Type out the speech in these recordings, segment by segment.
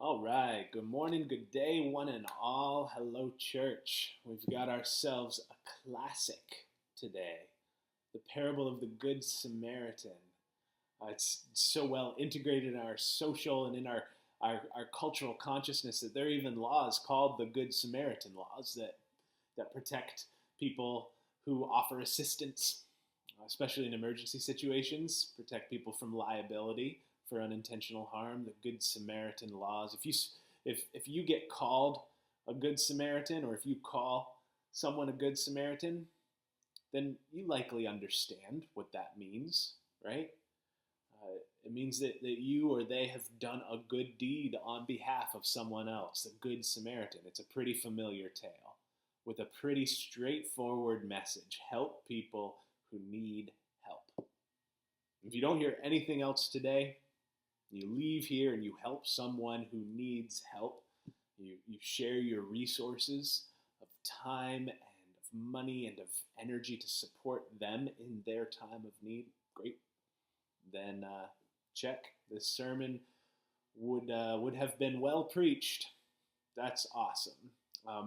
All right, good morning, good day, one and all. Hello, church. We've got ourselves a classic today, the parable of the Good Samaritan. It's so well integrated in our social and in our cultural consciousness that there are even laws called the Good Samaritan laws that protect people who offer assistance, especially in emergency situations, protect people from liability for unintentional harm, the Good Samaritan laws. If you get called a Good Samaritan, or if you call someone a Good Samaritan, then you likely understand what that means, right? It means that you or they have done a good deed on behalf of someone else, a Good Samaritan. It's a pretty familiar tale with a pretty straightforward message. Help people who need help. If you don't hear anything else today, you leave here and you help someone who needs help. You share your resources of time and of money and of energy to support them in their time of need. Great. Then check. This sermon would have been well preached. That's awesome.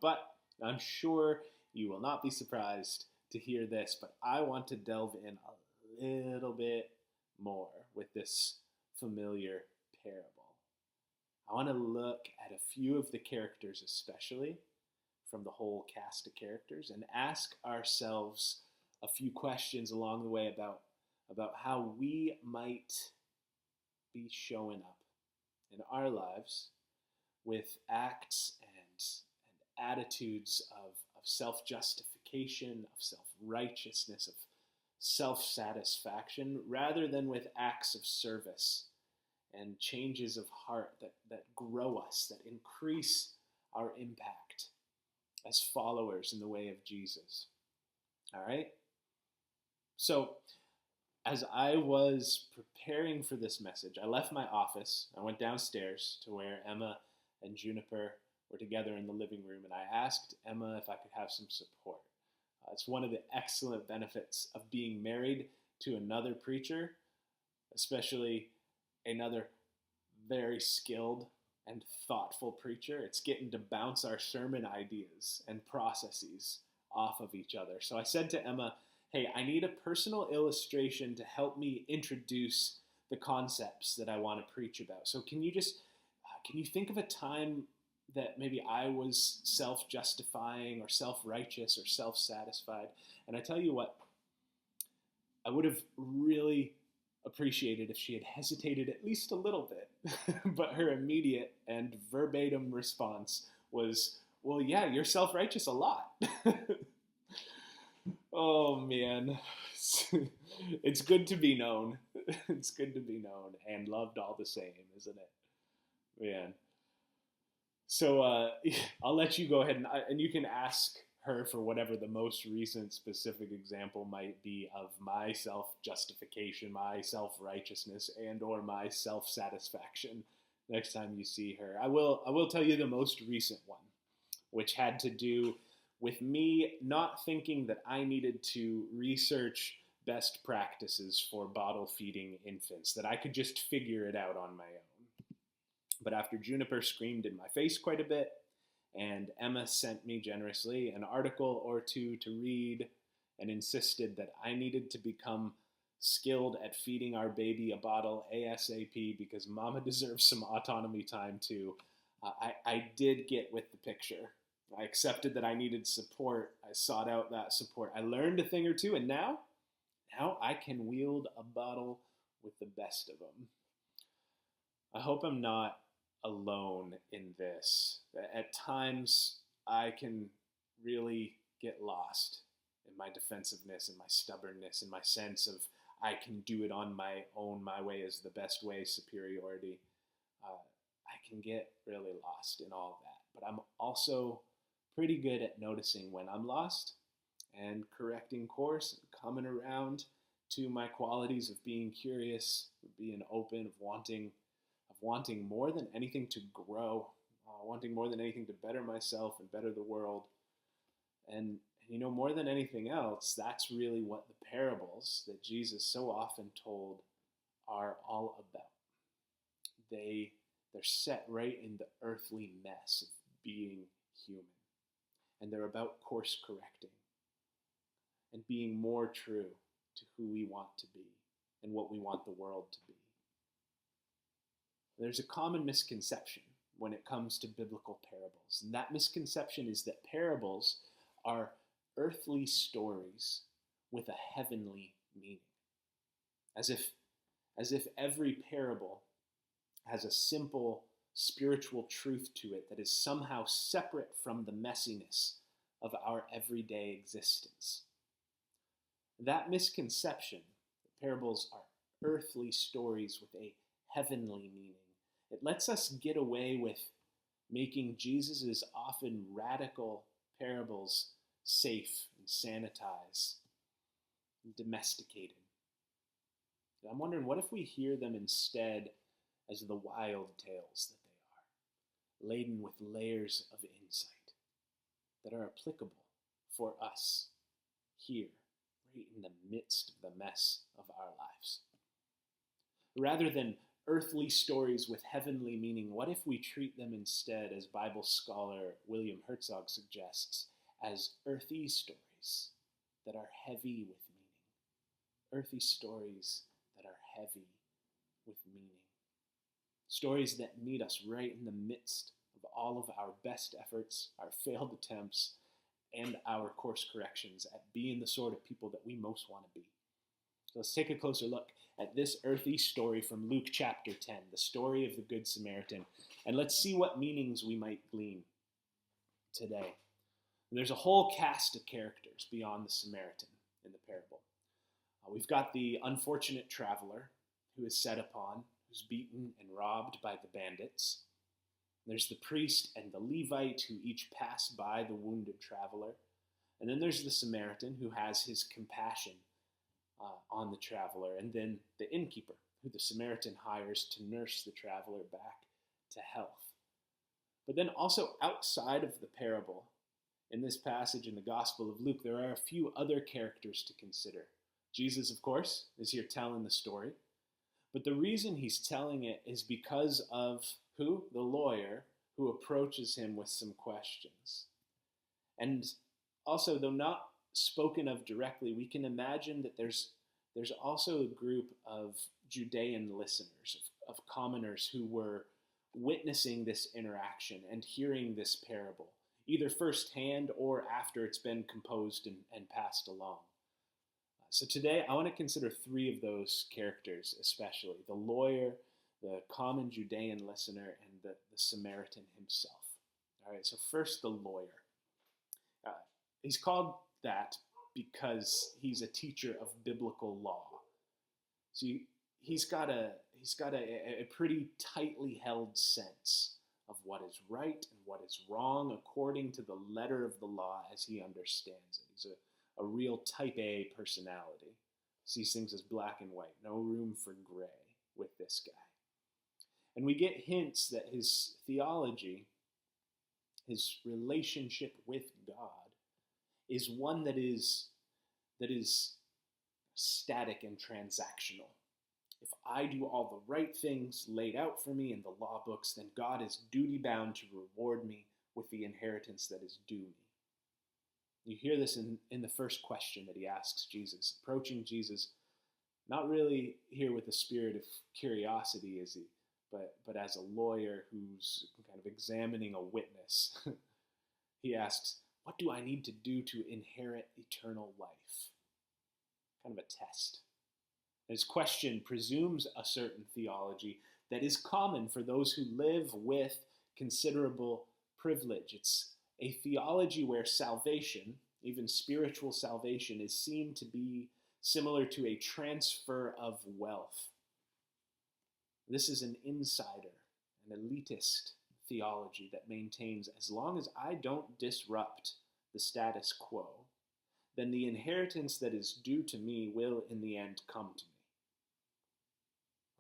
But I'm sure you will not be surprised to hear this, but I want to delve in a little bit more with this familiar parable. I want to look at a few of the characters, especially from the whole cast of characters, and ask ourselves a few questions along the way about how we might be showing up in our lives with acts and attitudes of self-justification, of self-righteousness, of self-satisfaction, rather than with acts of service and changes of heart that grow us, that increase our impact as followers in the way of Jesus. All right? So, as I was preparing for this message, I left my office. I went downstairs to where Emma and Juniper were together in the living room, and I asked Emma if I could have some support. It's one of the excellent benefits of being married to another preacher, especially another very skilled and thoughtful preacher. It's getting to bounce our sermon ideas and processes off of each other. So I said to Emma, hey, I need a personal illustration to help me introduce the concepts that I want to preach about. So can you think of a time that maybe I was self-justifying or self-righteous or self-satisfied? And I tell you what, I would have really appreciated if she had hesitated at least a little bit. But her immediate and verbatim response was, well, yeah, you're self-righteous a lot. Oh, man. It's good to be known. It's good to be known and loved all the same, isn't it? Man. So I'll let you go ahead and you can ask her for whatever the most recent specific example might be of my self-justification, my self-righteousness, and or my self-satisfaction next time you see her. I will tell you the most recent one, which had to do with me not thinking that I needed to research best practices for bottle feeding infants, that I could just figure it out on my own. But after Juniper screamed in my face quite a bit, and Emma sent me generously an article or two to read and insisted that I needed to become skilled at feeding our baby a bottle ASAP because Mama deserves some autonomy time too, I did get with the picture. I accepted that I needed support. I sought out that support. I learned a thing or two, and now I can wield a bottle with the best of them. I hope I'm not alone in this. At times, I can really get lost in my defensiveness and my stubbornness and my sense of I can do it on my own, my way is the best way, superiority. I can get really lost in all of that. But I'm also pretty good at noticing when I'm lost and correcting course and coming around to my qualities of being curious, of being open, of wanting more than anything to grow, wanting more than anything to better myself and better the world. And more than anything else, that's really what the parables that Jesus so often told are all about. They They're set right in the earthly mess of being human. And they're about course correcting and being more true to who we want to be and what we want the world to be. There's a common misconception when it comes to biblical parables, and that misconception is that parables are earthly stories with a heavenly meaning. As if every parable has a simple spiritual truth to it that is somehow separate from the messiness of our everyday existence. That misconception, that parables are earthly stories with a heavenly meaning, it lets us get away with making Jesus' often radical parables safe and sanitized and domesticated. And I'm wondering, what if we hear them instead as the wild tales that they are, laden with layers of insight that are applicable for us here, right in the midst of the mess of our lives? Rather than earthly stories with heavenly meaning, what if we treat them instead, as Bible scholar William Herzog suggests, as earthy stories that are heavy with meaning? Earthy stories that are heavy with meaning. Stories that meet us right in the midst of all of our best efforts, our failed attempts, and our course corrections at being the sort of people that we most want to be. So let's take a closer look at this earthy story from Luke chapter 10, the story of the Good Samaritan, and let's see what meanings we might glean today. And there's a whole cast of characters beyond the Samaritan in the parable. We've got the unfortunate traveler who is set upon, who's beaten and robbed by the bandits. There's the priest and the Levite who each pass by the wounded traveler. And then there's the Samaritan who has his compassion on the traveler. And then the innkeeper who the Samaritan hires to nurse the traveler back to health. But then also outside of the parable, in this passage in the Gospel of Luke, there are a few other characters to consider. Jesus, of course, is here telling the story. But the reason he's telling it is because of who? The lawyer who approaches him with some questions. And also, though not spoken of directly, we can imagine that there's also a group of Judean listeners, of commoners who were witnessing this interaction and hearing this parable, either firsthand or after it's been composed and passed along. So today, I want to consider three of those characters especially: the lawyer, the common Judean listener, and the Samaritan himself. All right, so first the lawyer. He's called that because he's a teacher of biblical law. So he's got a pretty tightly held sense of what is right and what is wrong according to the letter of the law as he understands it. He's a real type A personality. Sees things as black and white, no room for gray with this guy. And we get hints that his theology, his relationship with God, is one that is static and transactional. If I do all the right things laid out for me in the law books, then God is duty bound to reward me with the inheritance that is due me. You hear this in the first question that he asks Jesus, approaching Jesus, not really here with a spirit of curiosity, is he, but as a lawyer who's kind of examining a witness. He asks, what do I need to do to inherit eternal life? Kind of a test. His question presumes a certain theology that is common for those who live with considerable privilege. It's a theology where salvation, even spiritual salvation, is seen to be similar to a transfer of wealth. This is an insider, an elitist theology that maintains as long as I don't disrupt the status quo, then the inheritance that is due to me will in the end come to me.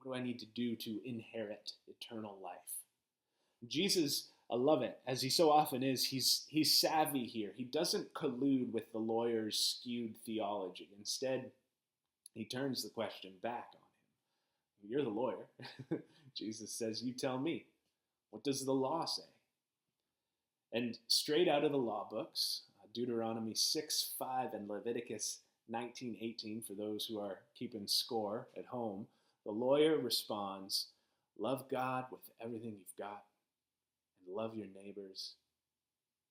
What do I need to do to inherit eternal life? Jesus, I love it, as he so often is, he's savvy here. He doesn't collude with the lawyer's skewed theology. Instead, he turns the question back on him. You're the lawyer. Jesus says, you tell me. What does the law say? And straight out of the law books, Deuteronomy 6:5 and Leviticus 19:18, for those who are keeping score at home, the lawyer responds, love God with everything you've got and love your neighbors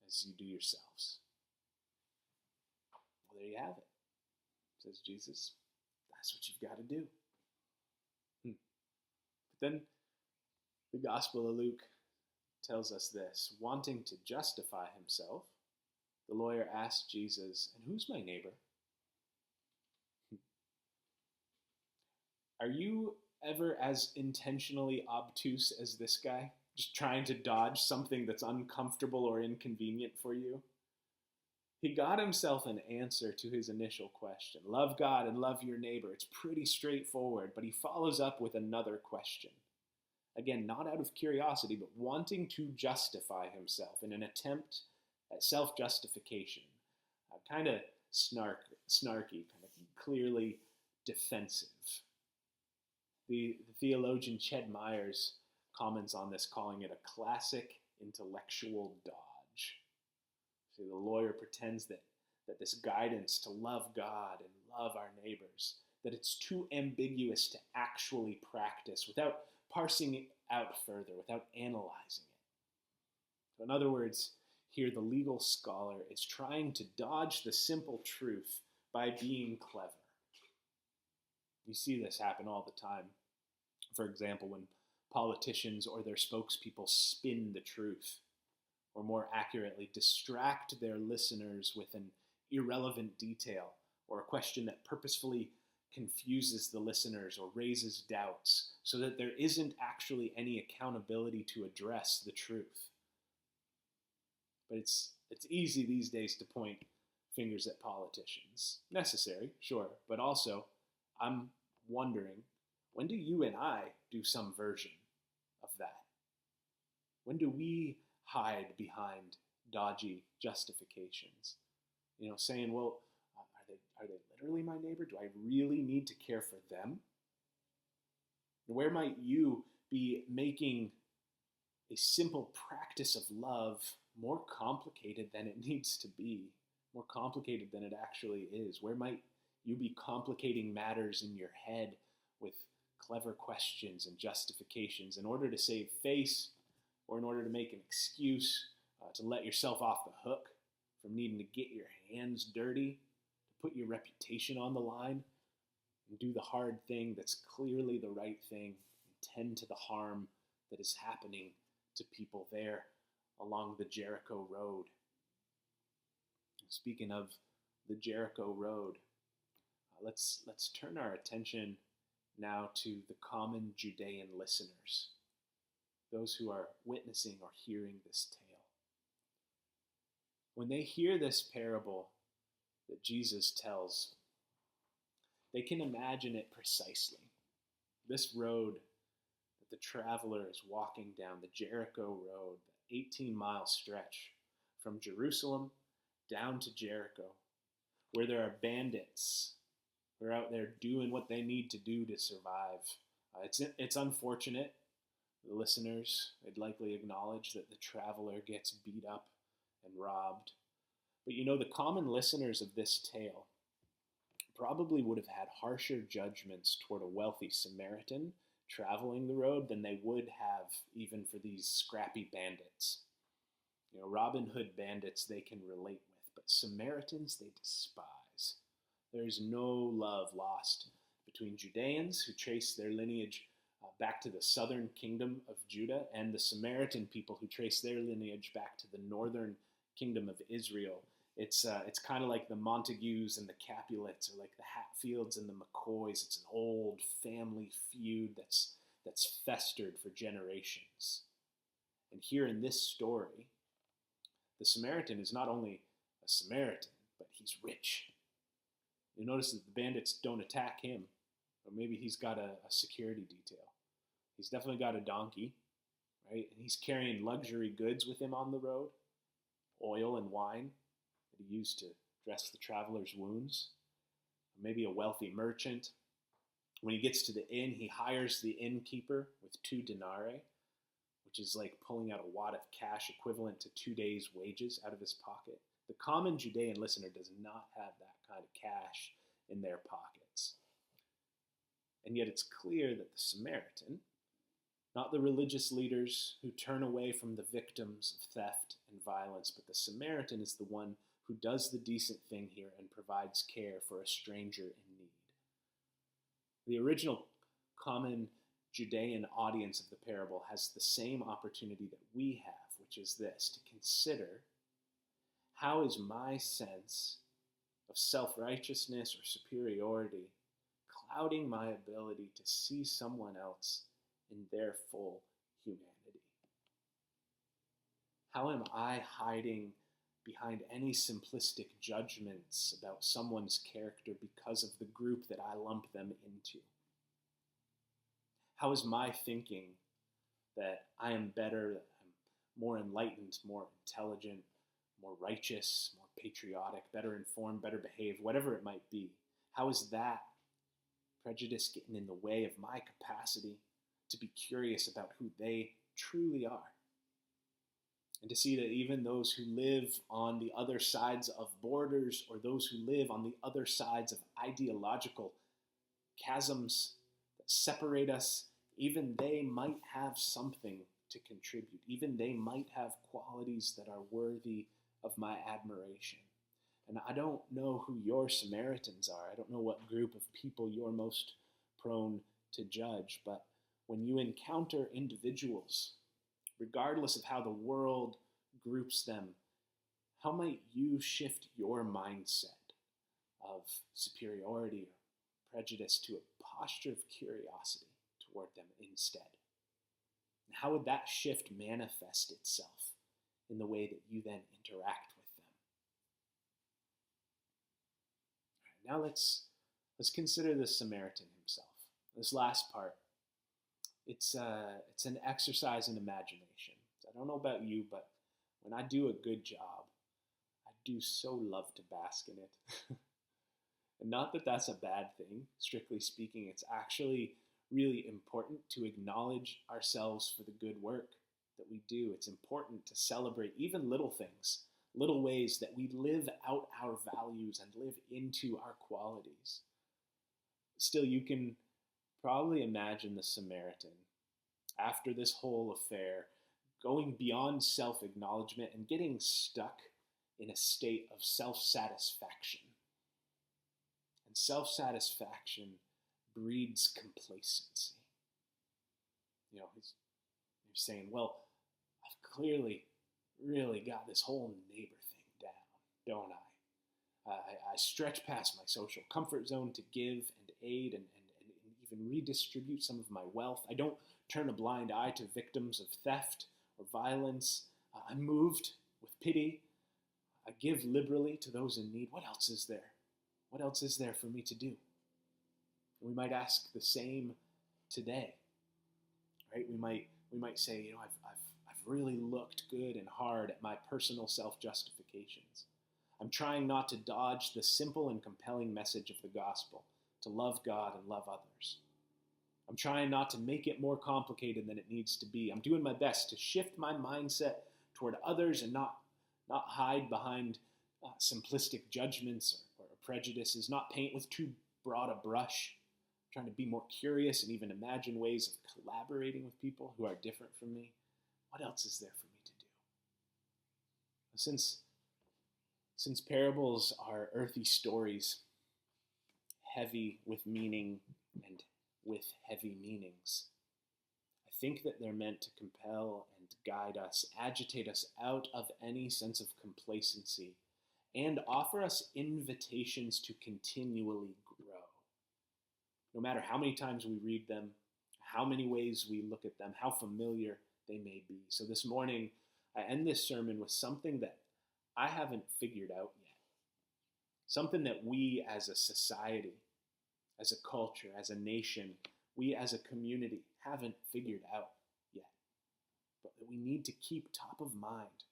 as you do yourselves. Well, there you have it, says Jesus. That's what you've got to do. But then the Gospel of Luke tells us this. Wanting to justify himself, the lawyer asked Jesus, and who's my neighbor? Are you ever as intentionally obtuse as this guy? Just trying to dodge something that's uncomfortable or inconvenient for you? He got himself an answer to his initial question. Love God and love your neighbor. It's pretty straightforward, but he follows up with another question. Again, not out of curiosity, but wanting to justify himself in an attempt at self-justification. Kind of snarky, kind of clearly defensive. The theologian Ched Myers comments on this, calling it a classic intellectual dodge. See, the lawyer pretends that this guidance to love God and love our neighbors, that it's too ambiguous to actually practice without parsing it out further, without analyzing it. So in other words, here the legal scholar is trying to dodge the simple truth by being clever. You see this happen all the time. For example, when politicians or their spokespeople spin the truth, or more accurately, distract their listeners with an irrelevant detail or a question that purposefully confuses the listeners or raises doubts so that there isn't actually any accountability to address the truth. But it's easy these days to point fingers at politicians. Necessary, sure, but also I'm wondering, when do you and I do some version of that? When do we hide behind dodgy justifications? Saying, well, are they literally my neighbor? Do I really need to care for them? Where might you be making a simple practice of love more complicated than it needs to be, more complicated than it actually is? Where might you be complicating matters in your head with clever questions and justifications in order to save face or in order to make an excuse to let yourself off the hook from needing to get your hands dirty, to put your reputation on the line, and do the hard thing that's clearly the right thing and tend to the harm that is happening to people there along the Jericho road? Speaking of the Jericho road, let's turn our attention now to the common Judean listeners, those who are witnessing or hearing this tale. When they hear this parable that Jesus tells, they can imagine it precisely. This road that the traveler is walking down, the Jericho road, the 18-mile stretch from Jerusalem down to Jericho, where there are bandits who are out there doing what they need to do to survive. It's unfortunate. The listeners, they'd likely acknowledge that the traveler gets beat up and robbed. But the common listeners of this tale probably would have had harsher judgments toward a wealthy Samaritan traveling the road than they would have even for these scrappy bandits. Robin Hood bandits they can relate with, but Samaritans they despise. There is no love lost between Judeans who trace their lineage back to the southern kingdom of Judah and the Samaritan people who trace their lineage back to the northern kingdom of Israel. It's kind of like the Montagues and the Capulets, or like the Hatfields and the McCoys. It's an old family feud that's festered for generations. And here in this story, the Samaritan is not only a Samaritan, but he's rich. You notice that the bandits don't attack him, or maybe he's got a security detail. He's definitely got a donkey, right? And he's carrying luxury goods with him on the road, oil and wine that he used to dress the traveler's wounds. Or maybe a wealthy merchant. When he gets to the inn, he hires the innkeeper with 2 denarii, which is like pulling out a wad of cash equivalent to 2 days' wages out of his pocket. The common Judean listener does not have that kind of cash in their pockets. And yet it's clear that the Samaritan, not the religious leaders who turn away from the victims of theft and violence, but the Samaritan is the one who does the decent thing here and provides care for a stranger in need. The original common Judean audience of the parable has the same opportunity that we have, which is this: to consider, how is my sense of self-righteousness or superiority clouding my ability to see someone else in their full humanity? How am I hiding behind any simplistic judgments about someone's character because of the group that I lump them into? How is my thinking that I am better, that I'm more enlightened, more intelligent, more righteous, more patriotic, better informed, better behaved, whatever it might be? How is that prejudice getting in the way of my capacity to be curious about who they truly are? And to see that even those who live on the other sides of borders, or those who live on the other sides of ideological chasms that separate us, even they might have something to contribute. Even they might have qualities that are worthy of my admiration. And I don't know who your Samaritans are. I don't know what group of people you're most prone to judge. But when you encounter individuals, regardless of how the world groups them, how might you shift your mindset of superiority or prejudice to a posture of curiosity toward them instead? And how would that shift manifest itself in the way that you then interact with them? All right, now let's consider the Samaritan himself. This last part, it's an exercise in imagination. I don't know about you, but when I do a good job, I do so love to bask in it. And not that that's a bad thing, strictly speaking. It's actually really important to acknowledge ourselves for the good work that we do. It's important to celebrate even little things, little ways that we live out our values and live into our qualities. Still, you can probably imagine the Samaritan, after this whole affair, going beyond self-acknowledgement and getting stuck in a state of self-satisfaction. And self-satisfaction breeds complacency. He's saying, well, I've clearly really got this whole neighbor thing down, don't I? I stretch past my social comfort zone to give and aid and even redistribute some of my wealth. I don't turn a blind eye to victims of theft or violence. I'm moved with pity. I give liberally to those in need. What else is there? What else is there for me to do? And we might ask the same today, right? We might say, I've really looked good and hard at my personal self-justifications. I'm trying not to dodge the simple and compelling message of the gospel, to love God and love others. I'm trying not to make it more complicated than it needs to be. I'm doing my best to shift my mindset toward others and not hide behind simplistic judgments or prejudices, not paint with too broad a brush. I'm trying to be more curious and even imagine ways of collaborating with people who are different from me. What else is there for me to do? Since parables are earthy stories, heavy with meaning and with heavy meanings, I think that they're meant to compel and guide us, agitate us out of any sense of complacency, and offer us invitations to continually grow. No matter how many times we read them, how many ways we look at them, how familiar they may be. So this morning, I end this sermon with something that I haven't figured out yet. Something that we as a society, as a culture, as a nation, we as a community haven't figured out yet. But that we need to keep top of mind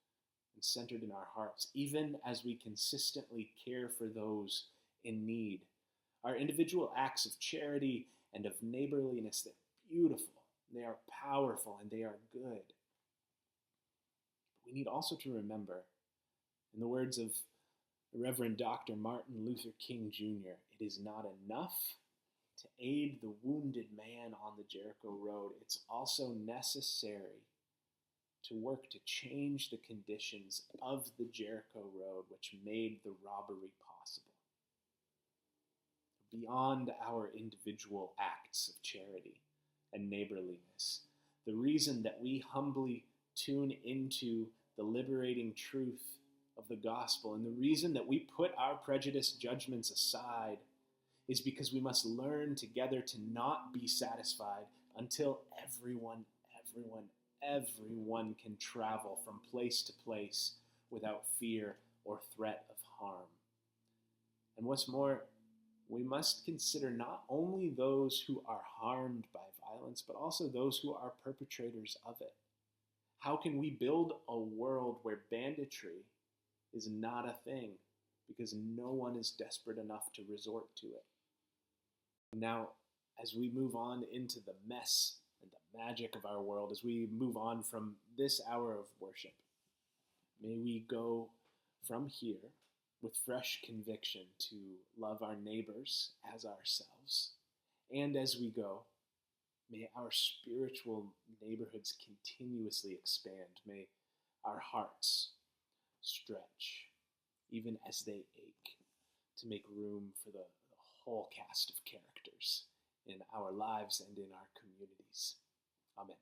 and centered in our hearts, even as we consistently care for those in need. Our individual acts of charity and of neighborliness, they're beautiful, they are powerful, and they are good. we need also to remember, in the words of the Reverend Dr. Martin Luther King Jr., it is not enough to aid the wounded man on the Jericho road. It's also necessary to work to change the conditions of the Jericho road, which made the robbery possible. Beyond our individual acts of charity and neighborliness, the reason that we humbly tune into the liberating truth of the gospel, and the reason that we put our prejudiced judgments aside, is because we must learn together to not be satisfied until everyone can travel from place to place without fear or threat of harm. And what's more, we must consider not only those who are harmed by violence, but also those who are perpetrators of it. How can we build a world where banditry is not a thing because no one is desperate enough to resort to it? Now, as we move on into the mess and the magic of our world, as we move on from this hour of worship, may we go from here with fresh conviction to love our neighbors as ourselves. And as we go, may our spiritual neighborhoods continuously expand. May our hearts stretch, even as they ache, to make room for the whole cast of characters in our lives and in our communities. Amen.